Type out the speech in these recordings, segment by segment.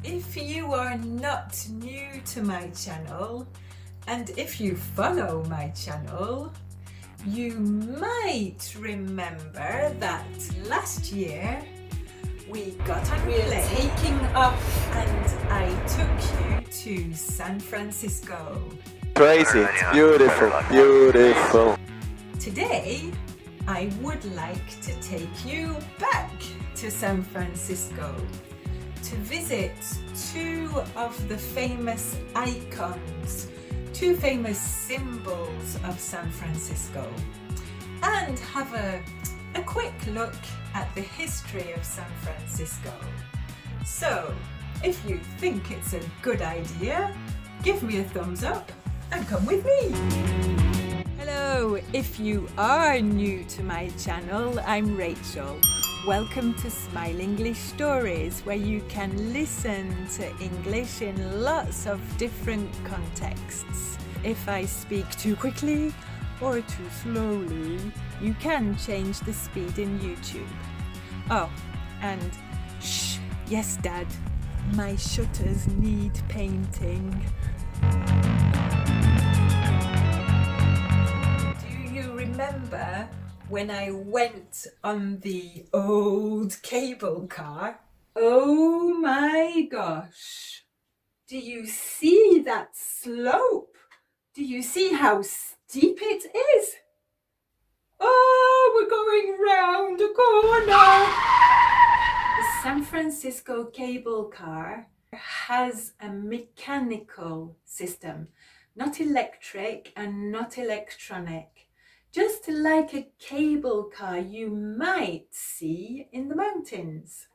If you are not new to my channel, and if you follow my channel, you might remember that last year we got on a plane taking off and I took you to San Francisco. Crazy, it's beautiful, beautiful. Today, I would like to take you back to San Francisco to visit two of the famous icons, two famous symbols of San Francisco, and have a quick look at the history of San Francisco. So, if you think it's a good idea, give me a thumbs up and come with me. Hello, if you are new to my channel, I'm Rachel. Welcome to Smile English Stories, where you can listen to English in lots of different contexts. If I speak too quickly or too slowly, you can change the speed in YouTube. Oh, and shh, yes Dad, my shutters need painting. Do you remember when I went on the old cable car? Oh my gosh! Do you see that slope? Do you see how steep it is? Oh, we're going round a corner! The San Francisco cable car has a mechanical system, not electric and not electronic, just like a cable car you might see in the mountains.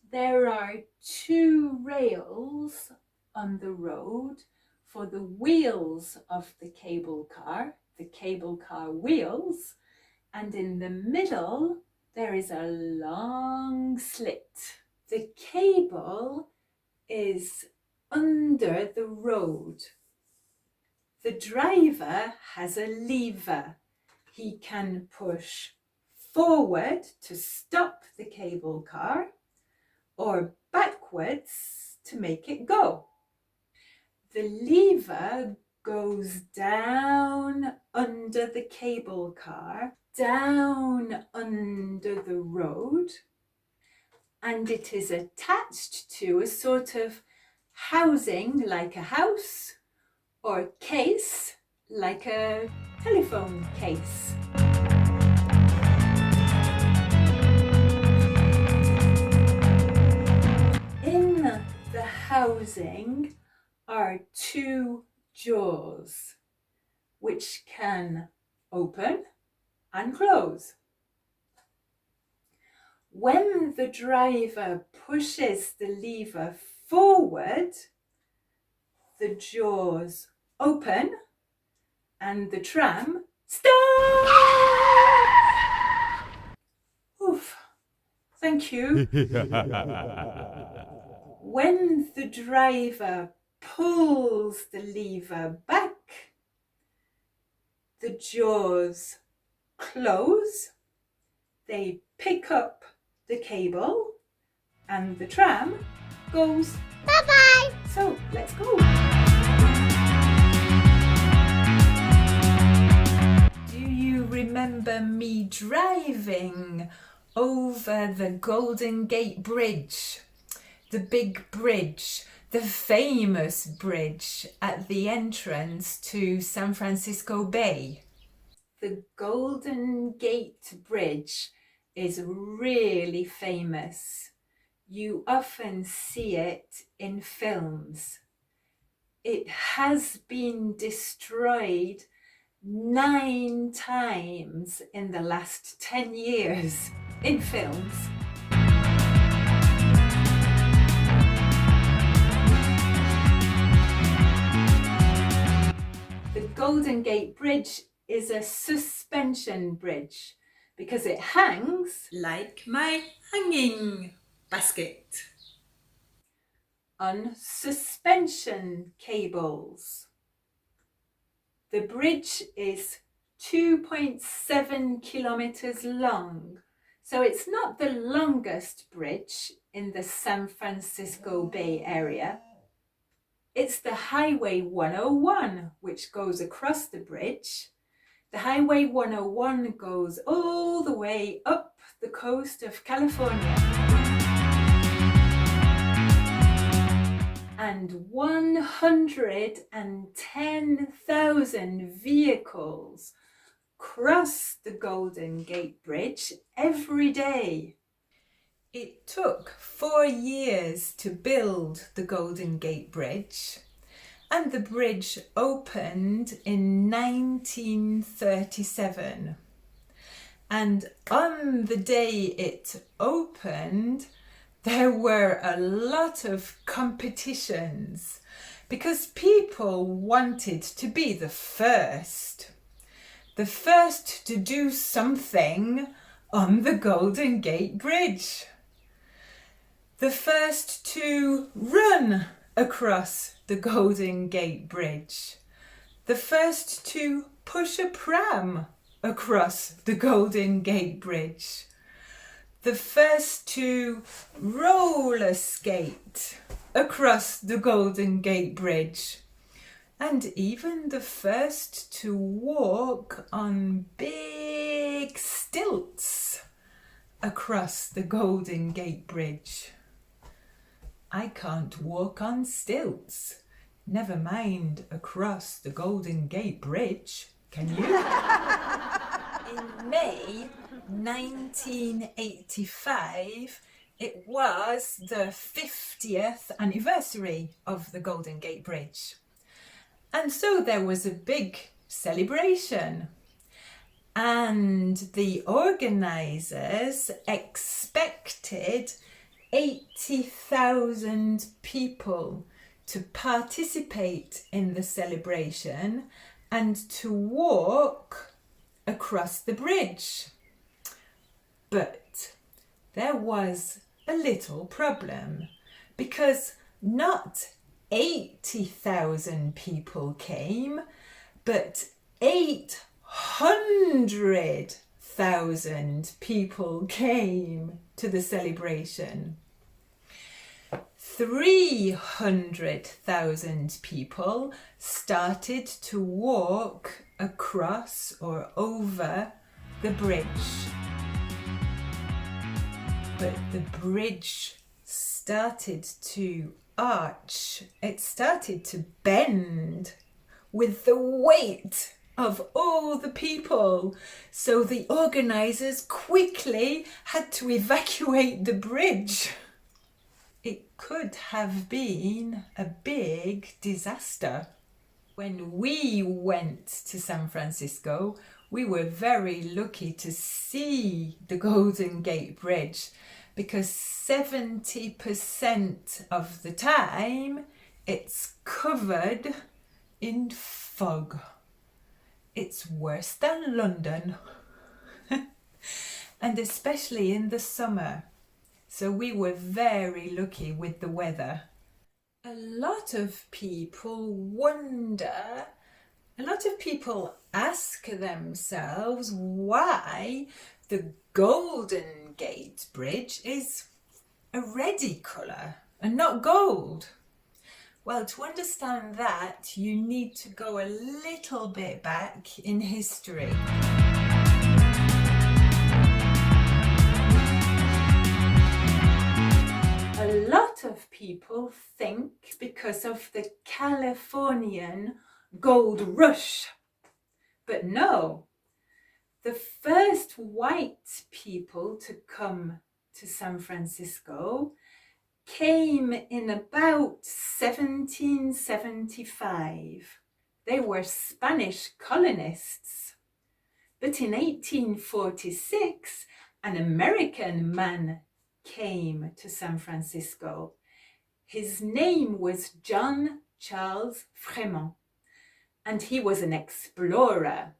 There are two rails on the road for the wheels of the cable car wheels, and in the middle there is a long slit. The cable is under the road. The driver has a lever. He can push forward to stop the cable car or backwards to make it go. The lever goes down under the cable car, down under the road, and it is attached to a sort of housing like a house or case like a telephone case. In the housing are two jaws which can open and close. When the driver pushes the lever forward, the jaws open and the tram stops. Oof, thank you. When the driver pulls the lever back, the jaws close, they pick up the cable, and the tram goes bye-bye. So let's go. Do you remember me driving over the Golden Gate Bridge? The big bridge, the famous bridge at the entrance to San Francisco Bay. The Golden Gate Bridge is really famous. You often see it in films. It has been destroyed 9 times in the last 10 years in films. The Golden Gate Bridge is a suspension bridge because it hangs like my hanging basket on suspension cables. The bridge is 2.7 kilometers long, so it's not the longest bridge in the San Francisco Bay Area. It's the Highway 101, which goes across the bridge. The Highway 101 goes all the way up the coast of California. And 110,000 vehicles cross the Golden Gate Bridge every day. It took 4 years to build the Golden Gate Bridge, and the bridge opened in 1937. And on the day it opened, there were a lot of competitions because people wanted to be the first to do something on the Golden Gate Bridge. The first to run across the Golden Gate Bridge. The first to push a pram across the Golden Gate Bridge. The first to roller skate across the Golden Gate Bridge. And even the first to walk on big stilts across the Golden Gate Bridge. I can't walk on stilts, never mind across the Golden Gate Bridge, can you? In May 1985, it was the 50th anniversary of the Golden Gate Bridge. And so there was a big celebration. And the organisers expected 80,000 people to participate in the celebration and to walk across the bridge. But there was a little problem because not 80,000 people came, but 800,000 people came to the celebration. 300,000 people started to walk across or over the bridge. But the bridge started to arch. It started to bend with the weight of all the people. So the organisers quickly had to evacuate the bridge. It could have been a big disaster. When we went to San Francisco, we were very lucky to see the Golden Gate Bridge because 70% of the time it's covered in fog. It's worse than London, and especially in the summer. So we were very lucky with the weather. A lot of people ask themselves why the Golden Gate Bridge is a reddy colour and not gold. Well, to understand that, you need to go a little bit back in history. A lot of people think because of the Californian gold rush. But no, the first white people to come to San Francisco came in about 1775. They were Spanish colonists. But in 1846, an American man came to San Francisco. His name was John Charles Fremont, and he was an explorer,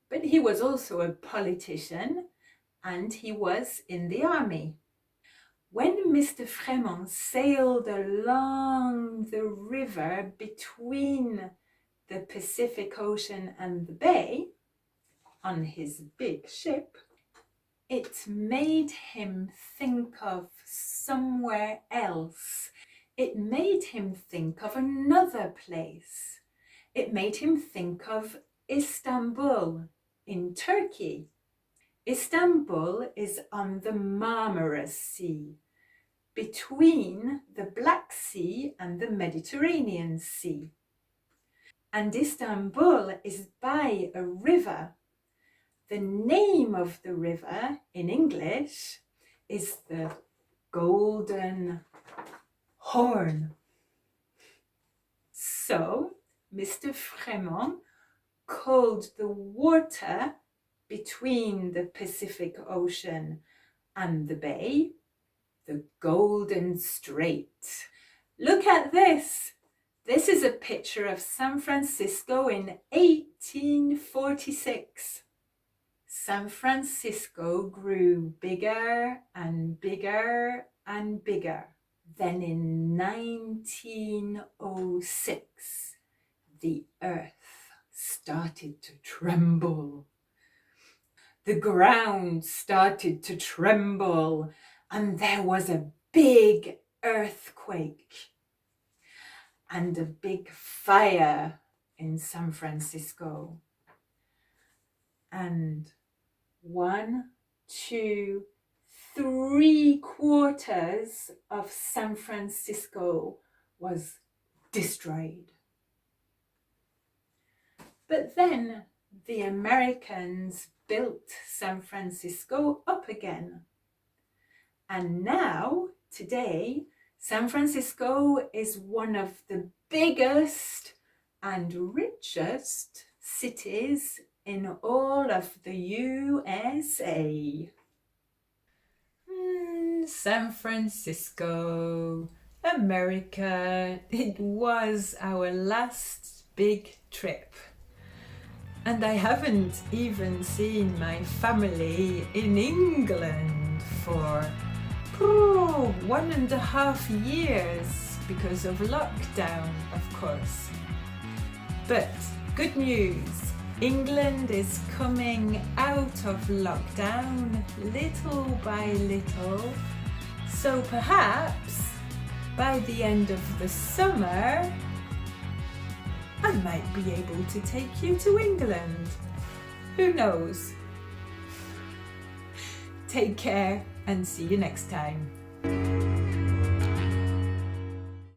but he was also a politician, and he was in the army. When Mr. Fremont sailed along the river between the Pacific Ocean and the bay on his big ship, It made him think of somewhere else. It made him think of another place. It made him think of Istanbul in Turkey. Istanbul is on the Marmara Sea, between the Black Sea and the Mediterranean Sea. And Istanbul is by a river. The name of the river in English is the Golden Horn. So Mr. Frémont called the water between the Pacific Ocean and the bay the Golden Strait. Look at this. This is a picture of San Francisco in 1846. San Francisco grew bigger and bigger and bigger. Then in 1906, the earth started to tremble. The ground started to tremble, and there was a big earthquake and a big fire in San Francisco. And 1, 2, 3/4 of San Francisco was destroyed. But then the Americans built San Francisco up again. And now, today, San Francisco is one of the biggest and richest cities in all of the USA. San Francisco, America, it was our last big trip. And I haven't even seen my family in England for 1.5 years because of lockdown, of course. But good news, England is coming out of lockdown little by little. So perhaps by the end of the summer, I might be able to take you to England. Who knows? Take care and see you next time.